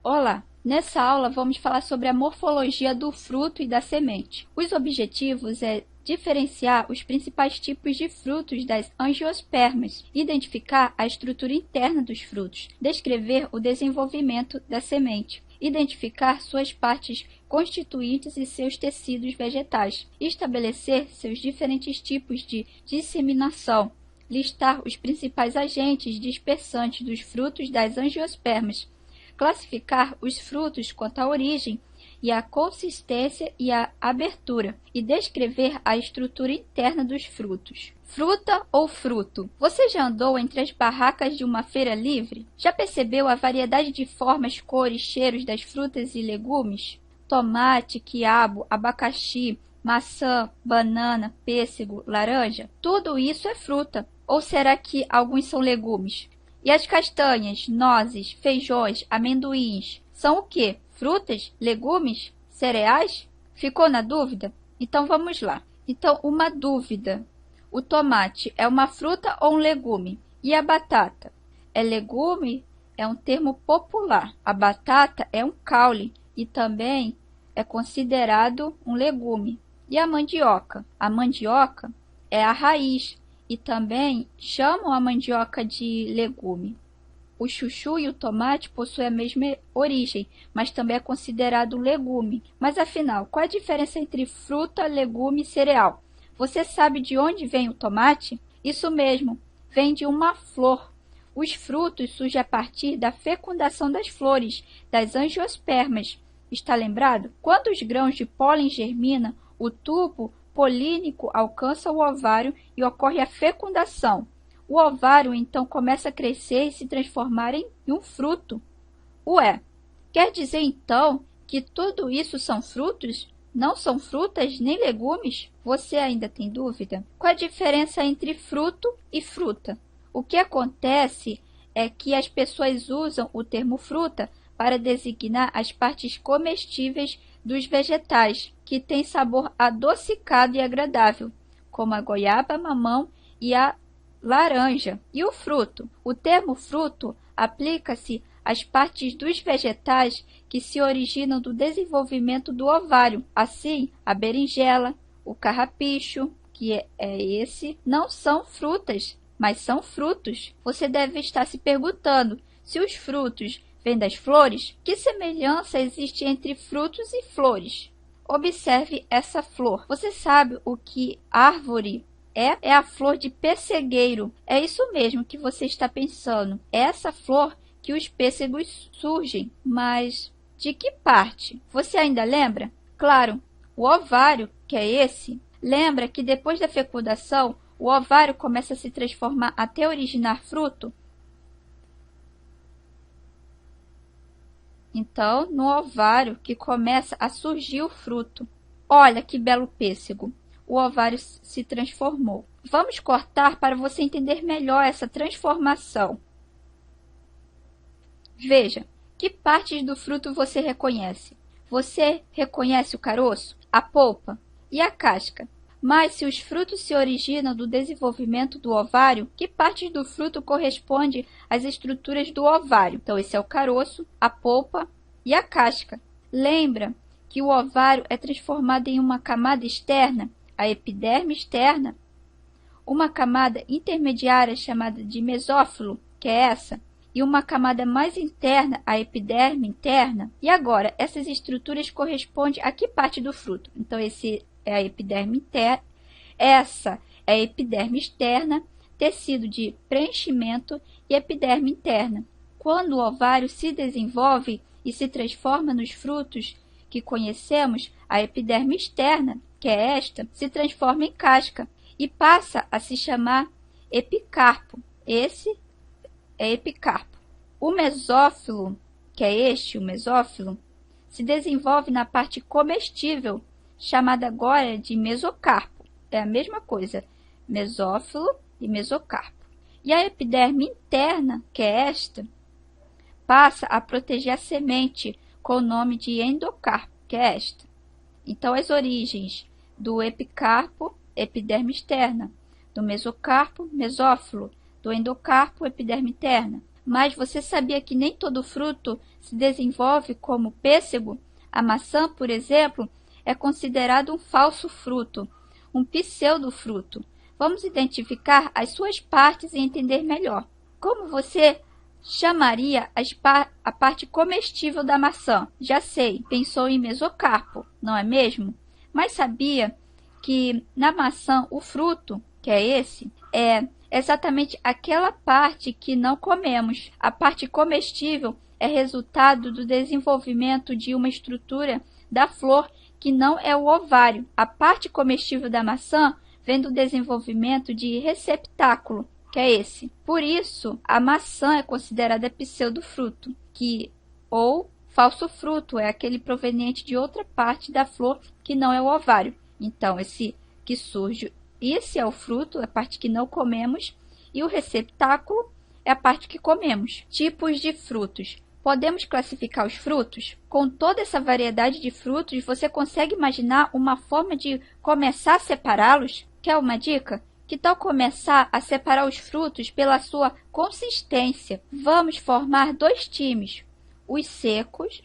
Olá! Nessa aula vamos falar sobre a morfologia do fruto e da semente. Os objetivos é diferenciar os principais tipos de frutos das angiospermas, identificar a estrutura interna dos frutos, descrever o desenvolvimento da semente, identificar suas partes constituintes e seus tecidos vegetais, estabelecer seus diferentes tipos de disseminação, listar os principais agentes dispersantes dos frutos das angiospermas, classificar os frutos quanto à origem e à consistência e à abertura, e descrever a estrutura interna dos frutos. Fruta ou fruto? Você já andou entre as barracas de uma feira livre? Já percebeu a variedade de formas, cores, cheiros das frutas e legumes? Tomate, quiabo, abacaxi, maçã, banana, pêssego, laranja? Tudo isso é fruta. Ou será que alguns são legumes? E as castanhas, nozes, feijões, amendoins são o quê? Frutas? Legumes? Cereais? Ficou na dúvida? Então vamos lá. Então, uma dúvida. O tomate é uma fruta ou um legume? E a batata? É legume? É um termo popular. A batata é um caule e também é considerado um legume. E a mandioca? A mandioca é a raiz e também chamam a mandioca de legume. O chuchu e o tomate possuem a mesma origem, mas também é considerado um legume. Mas afinal, qual a diferença entre fruta, legume e cereal? Você sabe de onde vem o tomate? Isso mesmo, vem de uma flor. Os frutos surgem a partir da fecundação das flores, das angiospermas. Está lembrado? Quando os grãos de pólen germinam, o tubo polínico alcança o ovário e ocorre a fecundação. O ovário então começa a crescer e se transformar em um fruto. Ué, quer dizer então que tudo isso são frutos? Não são frutas nem legumes? Você ainda tem dúvida? Qual a diferença entre fruto e fruta? O que acontece é que as pessoas usam o termo fruta para designar as partes comestíveis dos vegetais, que têm sabor adocicado e agradável, como a goiaba, mamão e a laranja. E o fruto? O termo fruto aplica-se às partes dos vegetais que se originam do desenvolvimento do ovário. Assim, a berinjela, o carrapicho, que é esse, não são frutas, mas são frutos. Você deve estar se perguntando se os frutos vêm das flores. Que semelhança existe entre frutos e flores? Observe essa flor. Você sabe o que árvore é? É a flor de pessegueiro. É isso mesmo que você está pensando. É essa flor que os pêssegos surgem. Mas de que parte? Você ainda lembra? Claro, o ovário, que é esse. Lembra que depois da fecundação, o ovário começa a se transformar até originar fruto? Então, no ovário que começa a surgir o fruto. Olha que belo pêssego! O ovário se transformou. Vamos cortar para você entender melhor essa transformação. Veja, que partes do fruto você reconhece? Você reconhece o caroço, a polpa e a casca. Mas se os frutos se originam do desenvolvimento do ovário, que partes do fruto corresponde às estruturas do ovário? Então, esse é o caroço, a polpa e a casca. Lembra que o ovário é transformado em uma camada externa, a epiderme externa, uma camada intermediária chamada de mesófilo, que é essa, e uma camada mais interna, a epiderme interna. E agora, essas estruturas correspondem a que parte do fruto? Então, esse é a epiderme interna, essa é a epiderme externa, tecido de preenchimento e epiderme interna. Quando o ovário se desenvolve e se transforma nos frutos que conhecemos, a epiderme externa, que é esta, se transforma em casca e passa a se chamar epicarpo. Esse é epicarpo. O mesófilo, que é este, o mesófilo, se desenvolve na parte comestível, chamada agora de mesocarpo. É a mesma coisa, mesófilo e mesocarpo. E a epiderme interna, que é esta, passa a proteger a semente com o nome de endocarpo, que é esta. Então, as origens do epicarpo, epiderme externa, do mesocarpo, mesófilo, do endocarpo, epiderme interna. Mas você sabia que nem todo fruto se desenvolve como pêssego? A maçã, por exemplo, é considerado um falso fruto, um pseudofruto. Vamos identificar as suas partes e entender melhor. Como você chamaria a parte comestível da maçã? Já sei, pensou em mesocarpo, não é mesmo? Mas sabia que na maçã o fruto, que é esse, é exatamente aquela parte que não comemos. A parte comestível é resultado do desenvolvimento de uma estrutura da flor que não é o ovário. A parte comestível da maçã vem do desenvolvimento de receptáculo, que é esse. Por isso, a maçã é considerada pseudofruto, ou falso fruto, é aquele proveniente de outra parte da flor que não é o ovário. Então, esse que surge, esse é o fruto, a parte que não comemos, e o receptáculo é a parte que comemos. Tipos de frutos. Podemos classificar os frutos? Com toda essa variedade de frutos, você consegue imaginar uma forma de começar a separá-los? Quer uma dica? Que tal começar a separar os frutos pela sua consistência? Vamos formar dois times. Os secos,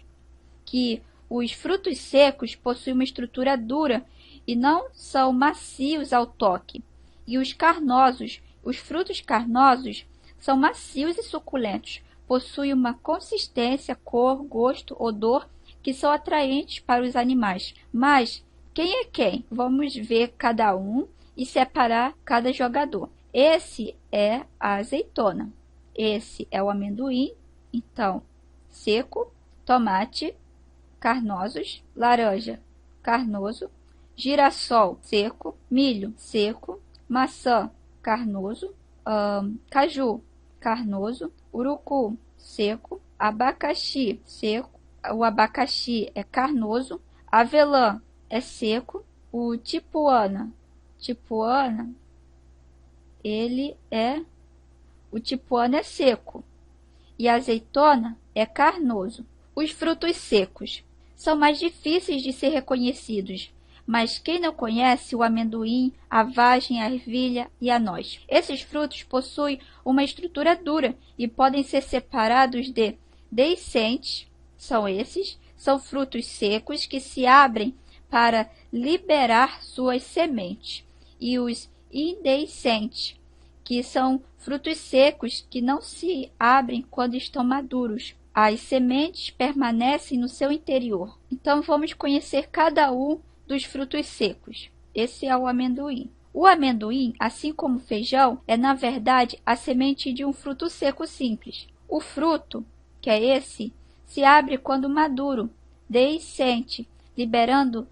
que os frutos secos possuem uma estrutura dura e não são macios ao toque. E os carnosos, os frutos carnosos, são macios e suculentos. Possuem uma consistência, cor, gosto, odor que são atraentes para os animais. Mas quem é quem? Vamos ver cada um e separar cada jogador. Esse é a azeitona. Esse é o amendoim, então, seco, tomate, carnosos, laranja, carnoso, girassol, seco, milho, seco, maçã, carnoso, caju, carnoso, urucu, seco, abacaxi, seco, o abacaxi é carnoso, avelã é seco, o tipuana, o tipuana é seco e a azeitona é carnoso. Os frutos secos são mais difíceis de ser reconhecidos, mas quem não conhece o amendoim, a vagem, a ervilha e a noz? Esses frutos possuem uma estrutura dura e podem ser separados de deiscentes, são frutos secos que se abrem para liberar suas sementes, e os indeiscentes, que são frutos secos que não se abrem quando estão maduros. As sementes permanecem no seu interior. Então vamos conhecer cada um dos frutos secos. Esse é o amendoim. O amendoim, assim como o feijão, é na verdade a semente de um fruto seco simples. O fruto, que é esse, se abre quando maduro, deiscente, liberando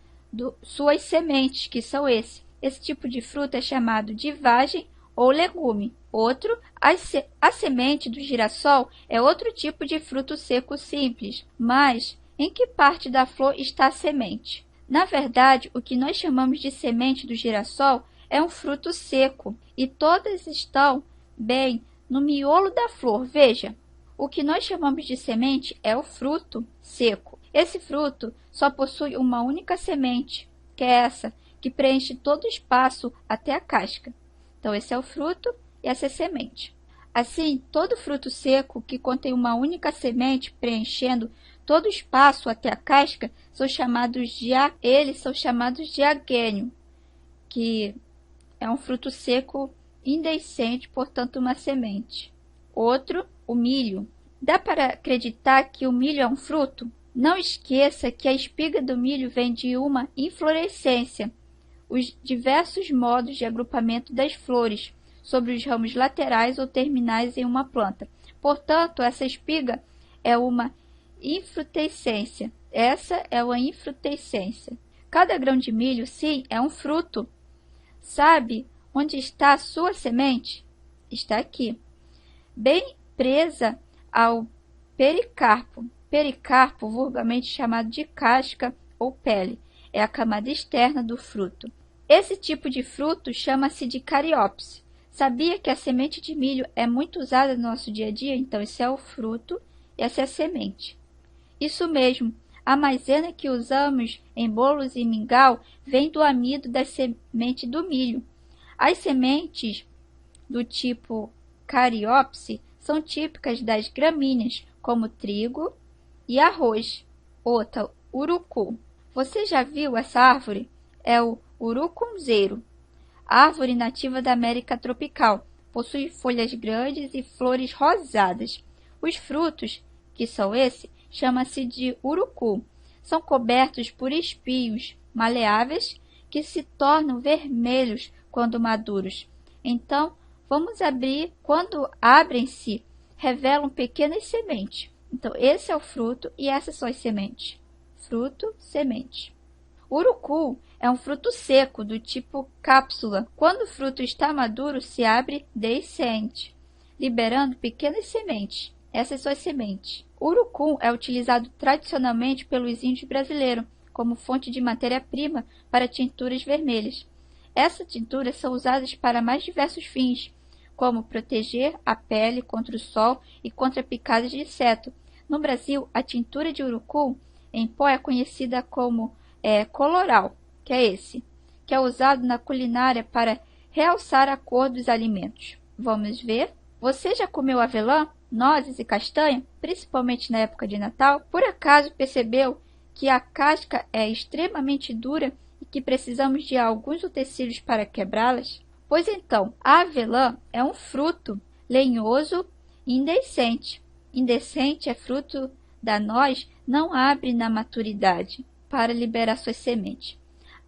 suas sementes, que são esse. Esse tipo de fruta é chamado de vagem ou legume. Outro, a semente do girassol é outro tipo de fruto seco simples. Mas em que parte da flor está a semente? Na verdade, o que nós chamamos de semente do girassol é um fruto seco, e todas estão bem no miolo da flor. Veja, o que nós chamamos de semente é o fruto seco. Esse fruto só possui uma única semente, que é essa, que preenche todo o espaço até a casca. Então, esse é o fruto e essa é a semente. Assim, todo fruto seco que contém uma única semente preenchendo todo o espaço até a casca eles são chamados de aquênio, que é um fruto seco indeiscente, portanto uma semente. Outro, o milho. Dá para acreditar que o milho é um fruto? Não esqueça que a espiga do milho vem de uma inflorescência, os diversos modos de agrupamento das flores sobre os ramos laterais ou terminais em uma planta. Portanto, essa espiga é uma infrutescência. Essa é uma infrutescência. Cada grão de milho, sim, é um fruto. Sabe onde está a sua semente? Está aqui, bem presa ao pericarpo. Pericarpo, vulgarmente chamado de casca ou pele, é a camada externa do fruto. Esse tipo de fruto chama-se de cariópse. Sabia que a semente de milho é muito usada no nosso dia a dia? Então, esse é o fruto e essa é a semente. Isso mesmo, a maisena que usamos em bolos e mingau vem do amido da semente do milho. As sementes do tipo cariópse são típicas das gramíneas, como trigo e arroz. Outra, urucu. Você já viu essa árvore? É o urucunzeiro, árvore nativa da América tropical. Possui folhas grandes e flores rosadas. Os frutos, que são esses, chama-se de urucu. São cobertos por espinhos maleáveis que se tornam vermelhos quando maduros. Então, vamos abrir. Quando abrem-se, revelam pequenas sementes. Então, esse é o fruto e essas são as sementes. Fruto, semente. O urucu é um fruto seco do tipo cápsula. Quando o fruto está maduro, se abre deiscente, liberando pequenas sementes. Essas são as sementes. O urucum é utilizado tradicionalmente pelos índios brasileiros como fonte de matéria-prima para tinturas vermelhas. Essas tinturas são usadas para mais diversos fins, como proteger a pele contra o sol e contra picadas de inseto. No Brasil, a tintura de urucum em pó é conhecida como coloral, que é esse, que é usado na culinária para realçar a cor dos alimentos. Vamos ver? Você já comeu avelã, nozes e castanha, principalmente na época de Natal? Por acaso percebeu que a casca é extremamente dura e que precisamos de alguns utensílios para quebrá-las? Pois então, a avelã é um fruto lenhoso e indehiscente. Indehiscente é fruto da noz, não abre na maturidade para liberar suas sementes.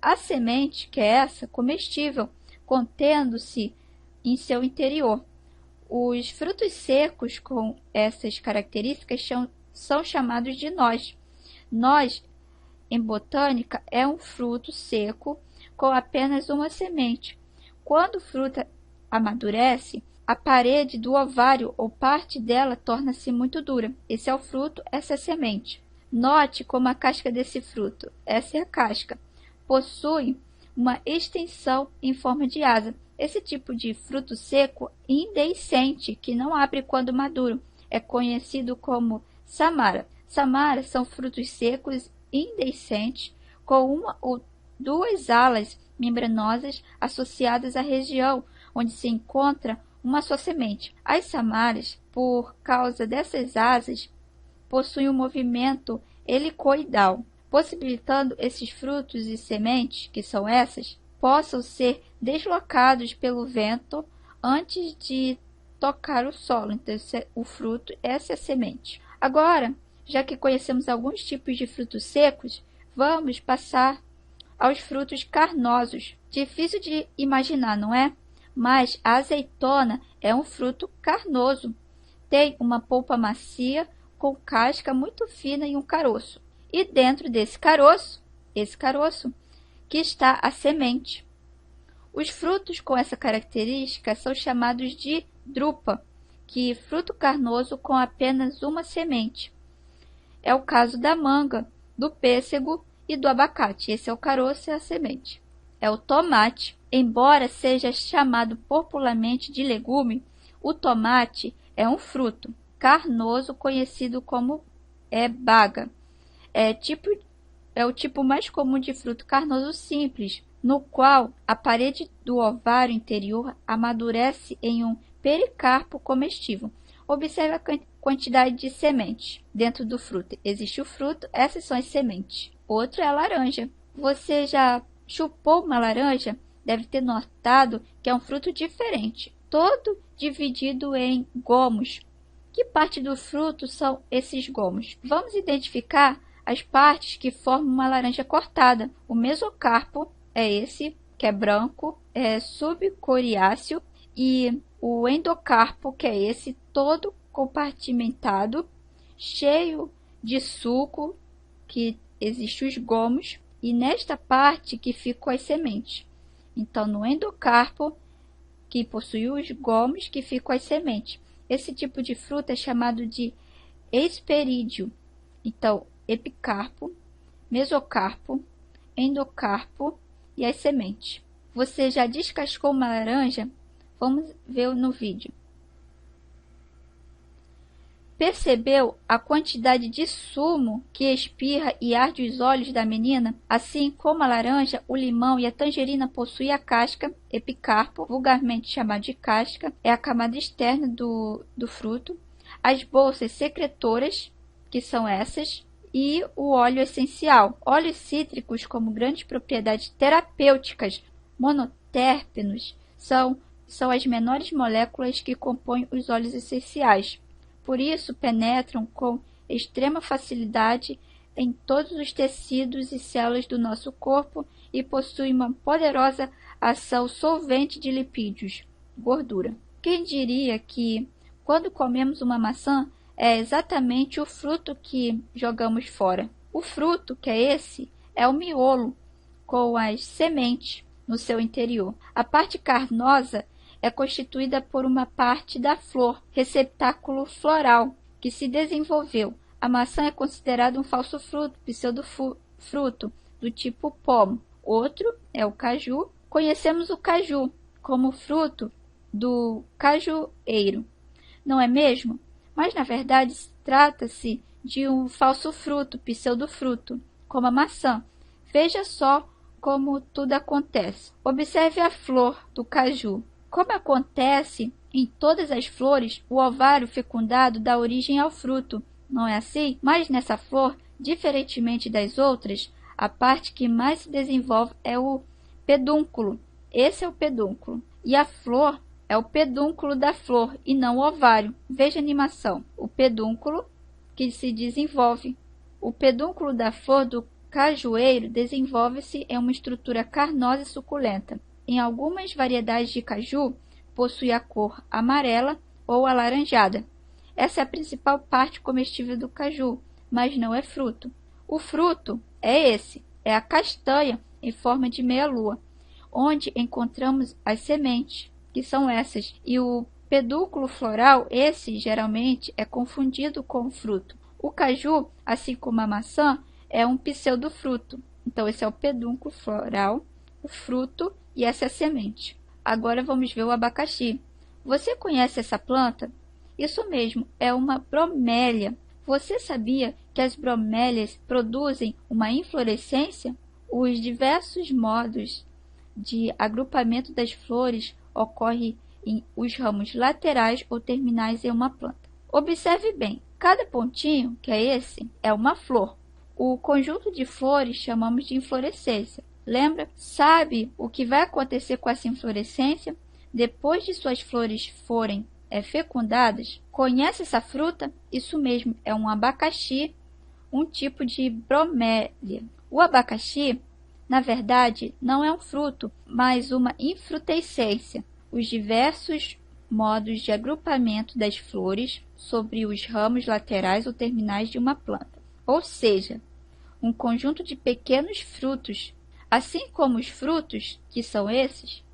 A semente, que é essa, comestível, contendo-se em seu interior. Os frutos secos com essas características são chamados de noz. Noz, em botânica, é um fruto seco com apenas uma semente. Quando o fruto amadurece, a parede do ovário ou parte dela torna-se muito dura. Esse é o fruto, essa é a semente. Note como a casca desse fruto, essa é a casca, possui uma extensão em forma de asa. Esse tipo de fruto seco indehiscente, que não abre quando maduro, é conhecido como samara. Samara são frutos secos indehiscentes com uma ou duas alas membranosas associadas à região onde se encontra uma só semente. As samaras, por causa dessas asas, possuem um movimento helicoidal, possibilitando esses frutos e sementes, que são essas, possam ser deslocados pelo vento antes de tocar o solo. Então, o fruto, essa é a semente. Agora, já que conhecemos alguns tipos de frutos secos, vamos passar aos frutos carnosos. Difícil de imaginar, não é? Mas a azeitona é um fruto carnoso. Tem uma polpa macia, com casca muito fina e um caroço. E dentro desse caroço, que está a semente. Os frutos com essa característica são chamados de drupa, que é fruto carnoso com apenas uma semente. É o caso da manga, do pêssego e do abacate. Esse é o caroço e a semente. É o tomate. Embora seja chamado popularmente de legume, o tomate é um fruto carnoso conhecido como baga. É o tipo mais comum de fruto carnoso simples, no qual a parede do ovário interior amadurece em um pericarpo comestível. Observe a quantidade de sementes dentro do fruto. Existe o fruto, essas são as sementes. Outro é a laranja. Você já chupou uma laranja? Deve ter notado que é um fruto diferente, todo dividido em gomos. Que parte do fruto são esses gomos? Vamos identificar as partes que formam uma laranja cortada. O mesocarpo é esse, que é branco, é subcoriáceo, e o endocarpo, que é esse, todo compartimentado, cheio de suco, que existe os gomos, e nesta parte que ficam as sementes. Então, no endocarpo, que possui os gomos, que ficam as sementes. Esse tipo de fruta é chamado de hesperídeo. Então, epicarpo, mesocarpo, endocarpo e as sementes. Você já descascou uma laranja? Vamos ver no vídeo. Percebeu a quantidade de sumo que espirra e arde os olhos da menina? Assim como a laranja, o limão e a tangerina possuem a casca, epicarpo, vulgarmente chamado de casca, é a camada externa do fruto, as bolsas secretoras, que são essas, e o óleo essencial. Óleos cítricos, como grandes propriedades terapêuticas, monotérpenos, são as menores moléculas que compõem os óleos essenciais. Por isso, penetram com extrema facilidade em todos os tecidos e células do nosso corpo e possuem uma poderosa ação solvente de lipídios, gordura. Quem diria que, quando comemos uma maçã, é exatamente o fruto que jogamos fora? O fruto, que é esse, é o miolo, com as sementes no seu interior. A parte carnosa é constituída por uma parte da flor, receptáculo floral, que se desenvolveu. A maçã é considerada um falso fruto, pseudofruto, do tipo pomo. Outro é o caju. Conhecemos o caju como fruto do cajueiro, não é mesmo? Mas, na verdade, trata-se de um falso fruto, pseudofruto, como a maçã. Veja só como tudo acontece. Observe a flor do caju. Como acontece em todas as flores, o ovário fecundado dá origem ao fruto, não é assim? Mas nessa flor, diferentemente das outras, a parte que mais se desenvolve é o pedúnculo. Esse é o pedúnculo. E a flor é o pedúnculo da flor e não o ovário. Veja a animação. O pedúnculo que se desenvolve. O pedúnculo da flor do cajueiro desenvolve-se em uma estrutura carnosa e suculenta. Em algumas variedades de caju, possui a cor amarela ou alaranjada. Essa é a principal parte comestível do caju, mas não é fruto. O fruto é esse, é a castanha em forma de meia-lua, onde encontramos as sementes, que são essas, e o pedúnculo floral, esse geralmente é confundido com o fruto. O caju, assim como a maçã, é um pseudofruto. Então, esse é o pedúnculo floral, o fruto, e essa é a semente. Agora vamos ver o abacaxi. Você conhece essa planta? Isso mesmo, é uma bromélia. Você sabia que as bromélias produzem uma inflorescência? Os diversos modos de agrupamento das flores ocorrem em os ramos laterais ou terminais em uma planta. Observe bem, cada pontinho, que é esse, é uma flor. O conjunto de flores chamamos de inflorescência. Lembra? Sabe o que vai acontecer com essa inflorescência depois de suas flores forem fecundadas? Conhece essa fruta? Isso mesmo, é um abacaxi, um tipo de bromélia. O abacaxi, na verdade, não é um fruto, mas uma infrutescência. Os diversos modos de agrupamento das flores sobre os ramos laterais ou terminais de uma planta. Ou seja, um conjunto de pequenos frutos. Assim como os frutos, que são esses,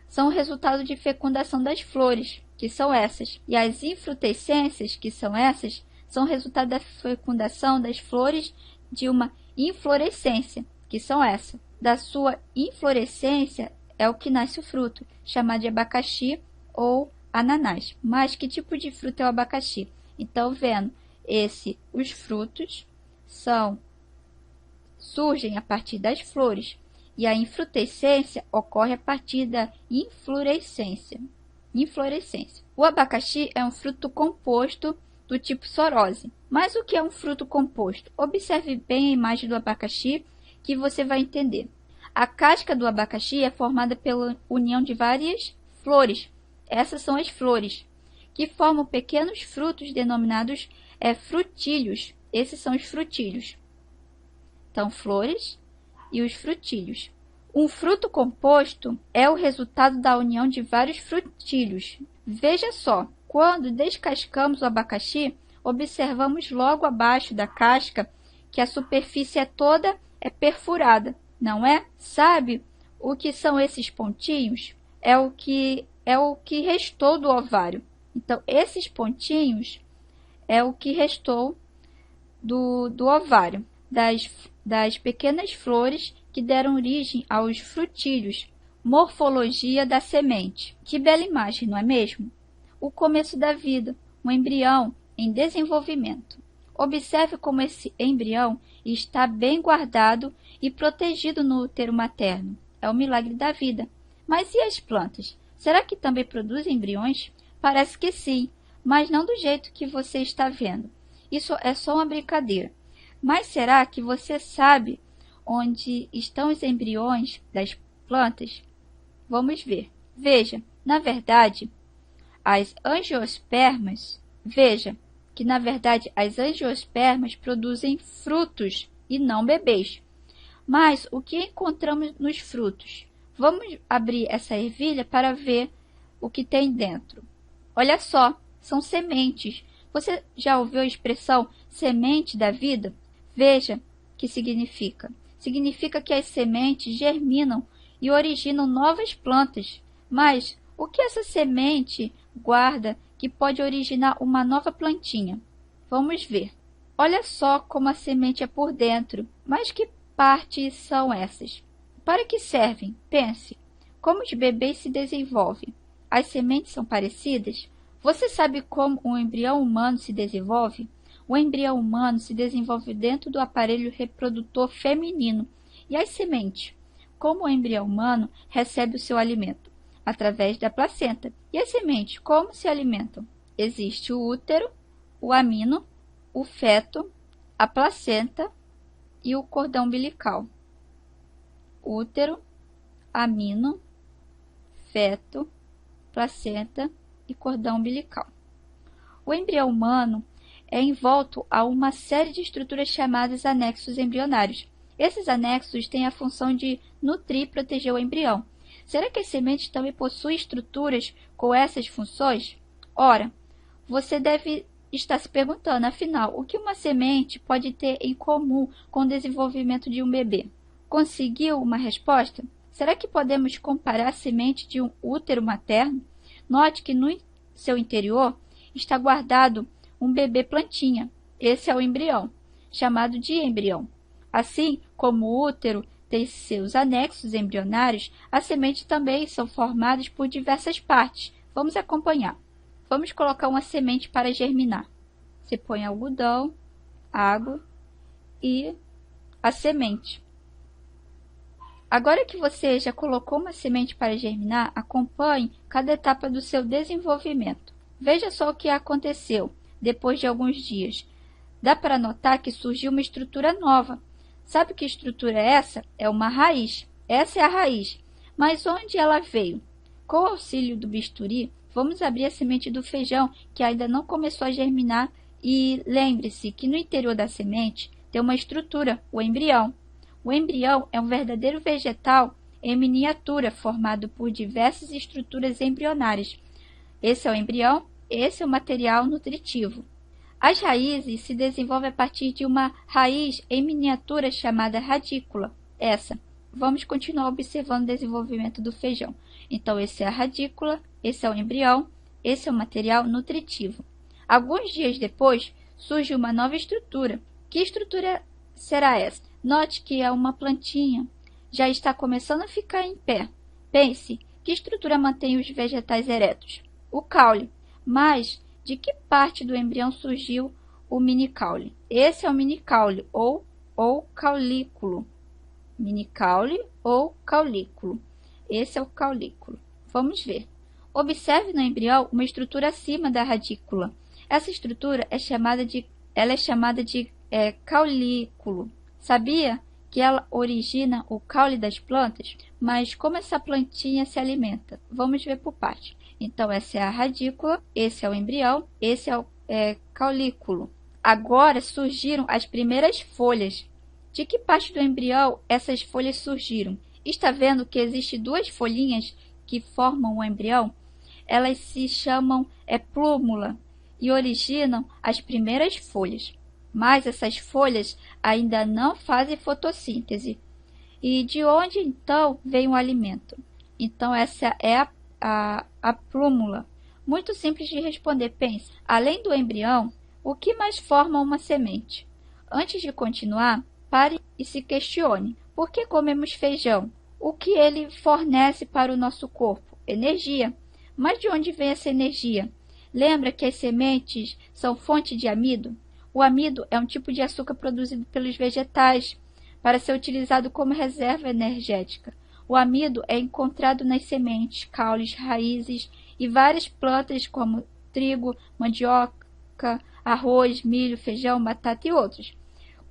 são o resultado de fecundação das flores, que são essas, e as infrutescências, que são essas, são o resultado da fecundação das flores de uma inflorescência, que são essas. Da sua inflorescência é o que nasce o fruto, chamado de abacaxi ou ananás. Mas que tipo de fruto é o abacaxi? Então, vendo os frutos surgem a partir das flores, e a infrutescência ocorre a partir da inflorescência. O abacaxi é um fruto composto do tipo sorose. Mas o que é um fruto composto? Observe bem a imagem do abacaxi que você vai entender. A casca do abacaxi é formada pela união de várias flores. Essas são as flores, que formam pequenos frutos denominados frutílios. Esses são os frutílios. Então, flores e os frutílios. Um fruto composto é o resultado da união de vários frutílios. Veja só, quando descascamos o abacaxi, observamos logo abaixo da casca que a superfície toda é perfurada, não é? Sabe o que são esses pontinhos? É o que restou do ovário. Então, esses pontinhos é o que restou do ovário, das pequenas flores que deram origem aos frutílios. Morfologia da semente. Que bela imagem, não é mesmo? O começo da vida. Um embrião em desenvolvimento. Observe como esse embrião está bem guardado e protegido no útero materno. É o milagre da vida. Mas e as plantas? Será que também produzem embriões? Parece que sim, mas não do jeito que você está vendo. Isso é só uma brincadeira. Mas será que você sabe onde estão os embriões das plantas? Vamos ver. Veja, na verdade, as angiospermas produzem frutos e não bebês. Mas o que encontramos nos frutos? Vamos abrir essa ervilha para ver o que tem dentro. Olha só, são sementes. Você já ouviu a expressão semente da vida? Veja o que significa. Significa que as sementes germinam e originam novas plantas. Mas o que essa semente guarda que pode originar uma nova plantinha? Vamos ver. Olha só como a semente é por dentro. Mas que partes são essas? Para que servem? Pense. Como os bebês se desenvolvem? As sementes são parecidas? Você sabe como um embrião humano se desenvolve? O embrião humano se desenvolve dentro do aparelho reprodutor feminino. E as sementes? Como o embrião humano recebe o seu alimento? Através da placenta. E as sementes, como se alimentam? Existe o útero, o amino, o feto, a placenta e o cordão umbilical. Útero, amino, feto, placenta e cordão umbilical. O embrião humano é envolto a uma série de estruturas chamadas anexos embrionários. Esses anexos têm a função de nutrir e proteger o embrião. Será que as sementes também possuem estruturas com essas funções? Ora, você deve estar se perguntando, afinal, o que uma semente pode ter em comum com o desenvolvimento de um bebê? Conseguiu uma resposta? Será que podemos comparar a semente de um útero materno? Note que no seu interior está guardado um bebê plantinha. Esse é o embrião, chamado de embrião. Assim como o útero tem seus anexos embrionários, as sementes também são formadas por diversas partes. Vamos acompanhar. Vamos colocar uma semente para germinar. Você põe algodão, água e a semente. Agora que você já colocou uma semente para germinar, acompanhe cada etapa do seu desenvolvimento. Veja só o que aconteceu depois de alguns dias. Dá para notar que surgiu uma estrutura nova. Sabe que estrutura é essa? É uma raiz. Essa é a raiz. Mas onde ela veio? Com o auxílio do bisturi, vamos abrir a semente do feijão, que ainda não começou a germinar, e lembre-se que no interior da semente tem uma estrutura, o embrião. O embrião é um verdadeiro vegetal em miniatura, formado por diversas estruturas embrionárias. Esse é o embrião, esse é o material nutritivo. As raízes se desenvolvem a partir de uma raiz em miniatura chamada radícula. Vamos continuar observando o desenvolvimento do feijão. Então, esse é a radícula, esse é o embrião, esse é o material nutritivo. Alguns dias depois, surge uma nova estrutura. Que estrutura será essa? Note que é uma plantinha. Já está começando a ficar em pé. Pense, que estrutura mantém os vegetais eretos? O caule. Mas de que parte do embrião surgiu o minicaule? Esse é o minicaule ou caulículo. Minicaule ou caulículo. Esse é o caulículo. Vamos ver. Observe no embrião uma estrutura acima da radícula. Essa estrutura é chamada de caulículo. Sabia que ela origina o caule das plantas? Mas como essa plantinha se alimenta? Vamos ver por parte. Então, essa é a radícula, esse é o embrião, esse é o caulículo. Agora surgiram as primeiras folhas. De que parte do embrião essas folhas surgiram? Está vendo que existem duas folhinhas que formam o embrião? Elas se chamam plúmula e originam as primeiras folhas. Mas essas folhas ainda não fazem fotossíntese. E de onde então vem o alimento? Então essa é a plúmula. Muito simples de responder. Pense, além do embrião, o que mais forma uma semente? Antes de continuar, pare e se questione. Por que comemos feijão? O que ele fornece para o nosso corpo? Energia. Mas de onde vem essa energia? Lembra que as sementes são fonte de amido? O amido é um tipo de açúcar produzido pelos vegetais para ser utilizado como reserva energética. O amido é encontrado nas sementes, caules, raízes e várias plantas como trigo, mandioca, arroz, milho, feijão, batata e outros.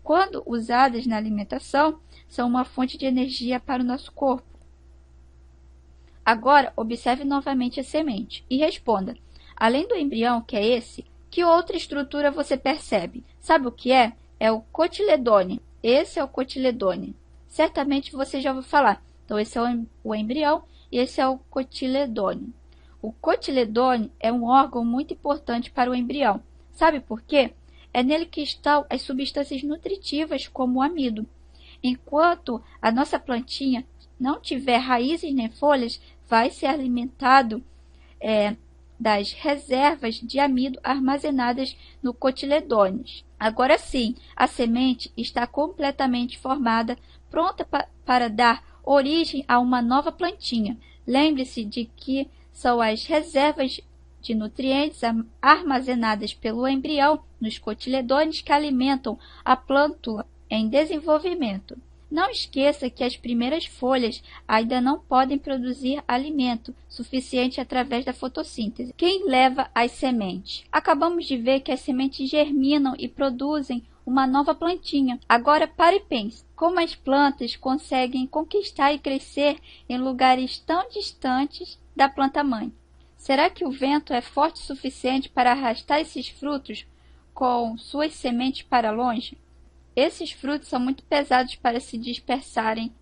Quando usadas na alimentação, são uma fonte de energia para o nosso corpo. Agora, observe novamente a semente e responda: além do embrião, que é esse, que outra estrutura você percebe? Sabe o que é? É o cotiledone. Esse é o cotiledone. Certamente você já ouviu falar. Então, esse é o embrião e esse é o cotiledone. O cotiledone é um órgão muito importante para o embrião. Sabe por quê? É nele que estão as substâncias nutritivas, como o amido. Enquanto a nossa plantinha não tiver raízes nem folhas, vai ser alimentado das reservas de amido armazenadas no cotiledones. Agora sim, a semente está completamente formada, pronta para dar origem a uma nova plantinha. Lembre-se de que são as reservas de nutrientes armazenadas pelo embrião nos cotiledones que alimentam a plântula em desenvolvimento. Não esqueça que as primeiras folhas ainda não podem produzir alimento suficiente através da fotossíntese. Quem leva as sementes? Acabamos de ver que as sementes germinam e produzem uma nova plantinha. Agora pare e pense: como as plantas conseguem conquistar e crescer em lugares tão distantes da planta-mãe? Será que o vento é forte o suficiente para arrastar esses frutos com suas sementes para longe? Esses frutos são muito pesados para se dispersarem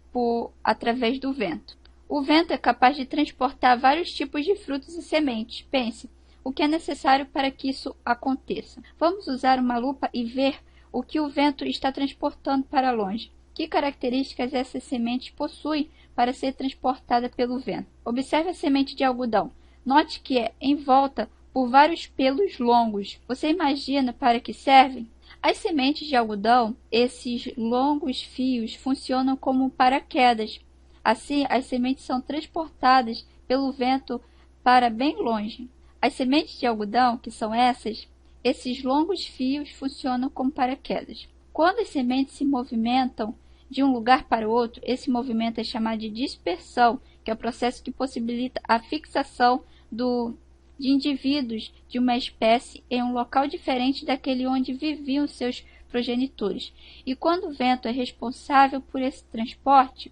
através do vento. O vento é capaz de transportar vários tipos de frutos e sementes. Pense, o que é necessário para que isso aconteça? Vamos usar uma lupa e ver o que o vento está transportando para longe. Que características essa semente possui para ser transportada pelo vento? Observe a semente de algodão. Note que é envolta por vários pelos longos. Você imagina para que servem? As sementes de algodão, esses longos fios, funcionam como paraquedas. Assim, as sementes são transportadas pelo vento para bem longe. As sementes de algodão, que são esses longos fios funcionam como paraquedas. Quando as sementes se movimentam de um lugar para o outro, esse movimento é chamado de dispersão, que é o processo que possibilita a fixação de indivíduos de uma espécie em um local diferente daquele onde viviam seus progenitores. E quando o vento é responsável por esse transporte,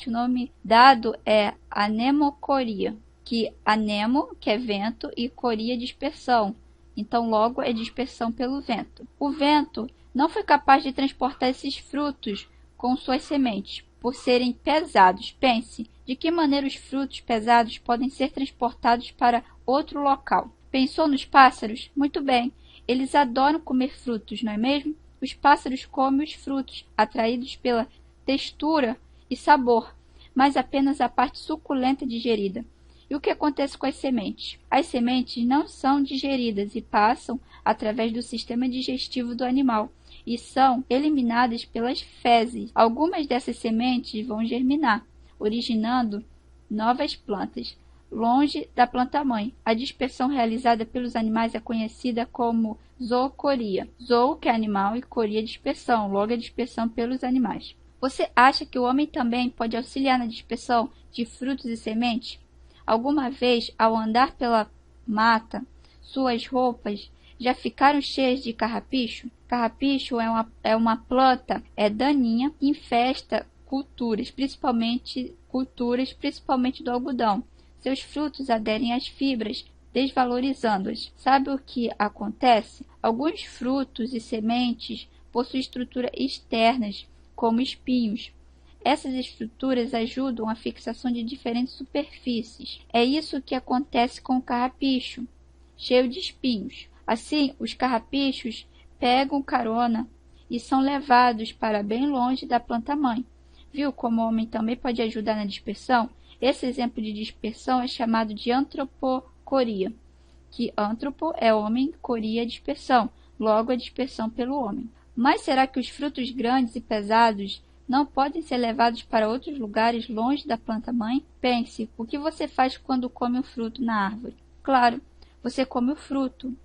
o nome dado é anemocoria, que anemo, que é vento, e coria, dispersão. Então, logo, é dispersão pelo vento. O vento não foi capaz de transportar esses frutos com suas sementes, por serem pesados. Pense, de que maneira os frutos pesados podem ser transportados para outro local? Pensou nos pássaros? Muito bem, eles adoram comer frutos, não é mesmo? Os pássaros comem os frutos, atraídos pela textura e sabor, mas apenas a parte suculenta é digerida. E o que acontece com as sementes? As sementes não são digeridas e passam através do sistema digestivo do animal e são eliminadas pelas fezes. Algumas dessas sementes vão germinar, originando novas plantas, longe da planta-mãe. A dispersão realizada pelos animais é conhecida como zoocoria. Zoo, que é animal, e coria, dispersão, logo a dispersão pelos animais. Você acha que o homem também pode auxiliar na dispersão de frutos e sementes? Alguma vez, ao andar pela mata, suas roupas já ficaram cheias de carrapicho? Carrapicho é uma planta daninha que infesta culturas, principalmente do algodão. Seus frutos aderem às fibras, desvalorizando-as. Sabe o que acontece? Alguns frutos e sementes possuem estruturas externas, como espinhos. Essas estruturas ajudam a fixação de diferentes superfícies. É isso que acontece com o carrapicho, cheio de espinhos. Assim, os carrapichos pegam carona e são levados para bem longe da planta-mãe. Viu como o homem também pode ajudar na dispersão? Esse exemplo de dispersão é chamado de antropocoria, que antropo é homem, coria é dispersão, logo a dispersão pelo homem. Mas será que os frutos grandes e pesados não podem ser levados para outros lugares longe da planta-mãe? Pense, o que você faz quando come o fruto na árvore? Claro, você come o fruto.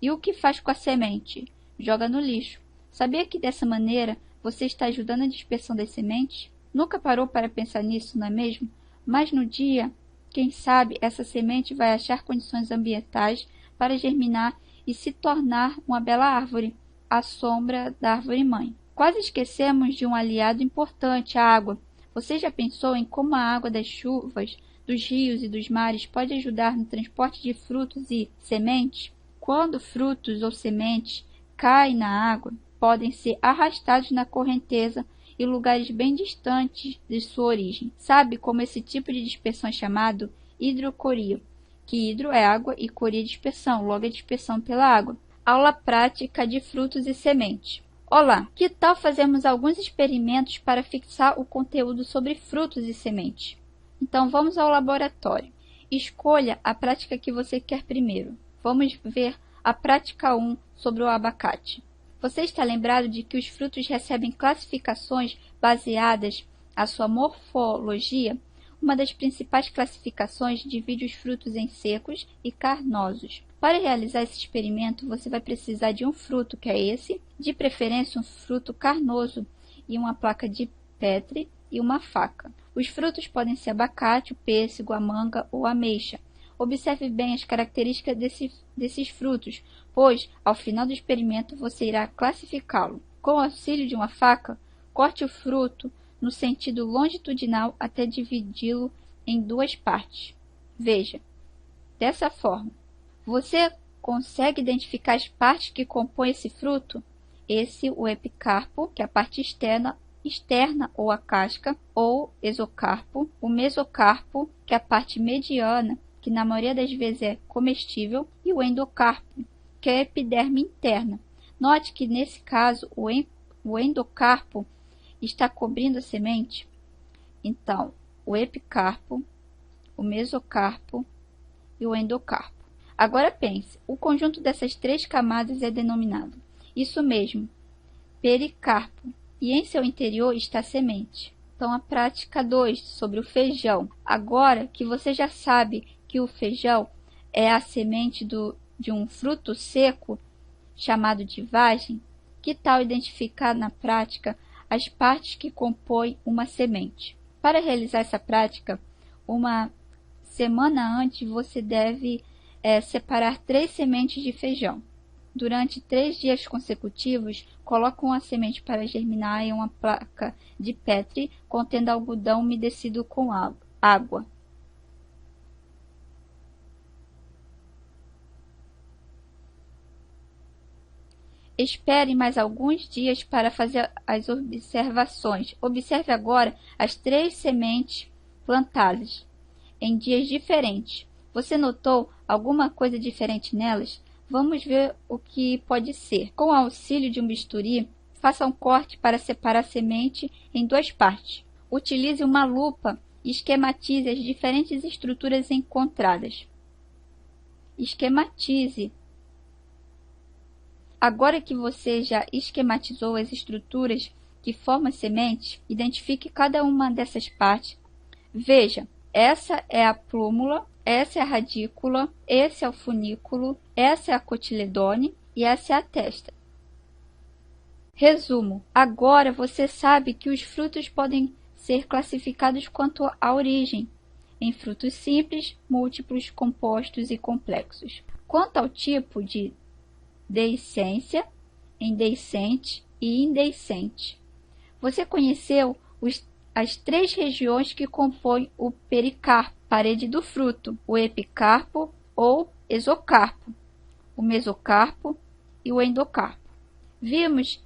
E o que faz com a semente? Joga no lixo. Sabia que dessa maneira você está ajudando a dispersão das sementes? Nunca parou para pensar nisso, não é mesmo? Mas no dia, quem sabe, essa semente vai achar condições ambientais para germinar e se tornar uma bela árvore, à sombra da árvore-mãe. Quase esquecemos de um aliado importante, a água. Você já pensou em como a água das chuvas, dos rios e dos mares pode ajudar no transporte de frutos e sementes? Quando frutos ou sementes caem na água, podem ser arrastados na correnteza em lugares bem distantes de sua origem. Sabe como esse tipo de dispersão é chamado hidrocoria, que hidro é água e coria é dispersão, logo é dispersão pela água. Aula prática de frutos e sementes. Olá, que tal fazermos alguns experimentos para fixar o conteúdo sobre frutos e sementes? Então vamos ao laboratório. Escolha a prática que você quer primeiro. Vamos ver a prática 1 sobre o abacate. Você está lembrado de que os frutos recebem classificações baseadas na sua morfologia? Uma das principais classificações divide os frutos em secos e carnosos. Para realizar esse experimento, você vai precisar de um fruto, que é esse, de preferência um fruto carnoso, e uma placa de Petri e uma faca. Os frutos podem ser abacate, o pêssego, a manga ou a ameixa. Observe bem as características desses frutos, pois, ao final do experimento, você irá classificá-lo. Com o auxílio de uma faca, corte o fruto no sentido longitudinal até dividi-lo em duas partes. Veja, dessa forma. Você consegue identificar as partes que compõem esse fruto? O epicarpo, que é a parte externa ou a casca, ou exocarpo, o mesocarpo, que é a parte mediana, que na maioria das vezes é comestível, e o endocarpo, que é a epiderme interna. Note que nesse caso o endocarpo está cobrindo a semente. Então, o epicarpo, o mesocarpo e o endocarpo. Agora pense, o conjunto dessas três camadas é denominado, isso mesmo, pericarpo, e em seu interior está a semente. Então, a prática 2 sobre o feijão. Agora que você já sabe que o feijão é a semente de um fruto seco, chamado de vagem, que tal identificar na prática as partes que compõem uma semente? Para realizar essa prática, uma semana antes você deve separar 3 sementes de feijão. Durante 3 dias consecutivos, coloque uma semente para germinar em uma placa de Petri contendo algodão umedecido com água. Espere mais alguns dias para fazer as observações. Observe agora as 3 sementes plantadas em dias diferentes. Você notou alguma coisa diferente nelas? Vamos ver o que pode ser. Com o auxílio de um bisturi, faça um corte para separar a semente em 2 partes. Utilize uma lupa e esquematize as diferentes estruturas encontradas. Esquematize. Agora que você já esquematizou as estruturas que formam a semente, identifique cada uma dessas partes. Veja, essa é a plúmula, essa é a radícula, esse é o funículo, essa é a cotiledone e essa é a testa. Resumo. Agora você sabe que os frutos podem ser classificados quanto à origem, em frutos simples, múltiplos, compostos e complexos. Quanto ao tipo de deiscência, indeiscente e indeiscente. Você conheceu as 3 regiões que compõem o pericarpo, parede do fruto, o epicarpo ou exocarpo, o mesocarpo e o endocarpo. Vimos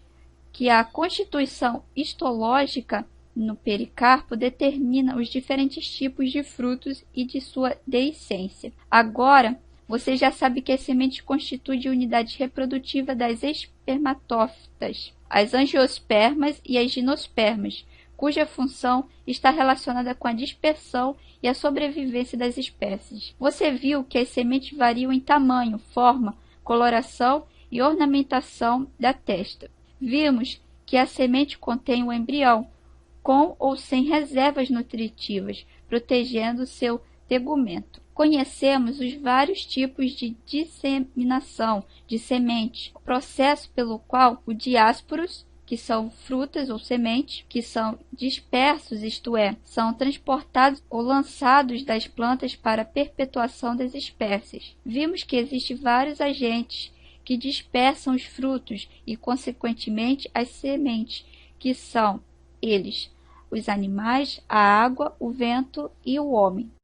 que a constituição histológica no pericarpo determina os diferentes tipos de frutos e de sua deiscência. Agora, você já sabe que a semente constitui de unidade reprodutiva das espermatófitas, as angiospermas e as gimnospermas, cuja função está relacionada com a dispersão e a sobrevivência das espécies. Você viu que as sementes variam em tamanho, forma, coloração e ornamentação da testa. Vimos que a semente contém o embrião, com ou sem reservas nutritivas, protegendo seu tegumento. Conhecemos os vários tipos de disseminação de sementes, o processo pelo qual o diásporos, que são frutas ou sementes, que são dispersos, isto é, são transportados ou lançados das plantas para a perpetuação das espécies. Vimos que existem vários agentes que dispersam os frutos e, consequentemente, as sementes, que são eles: os animais, a água, o vento e o homem.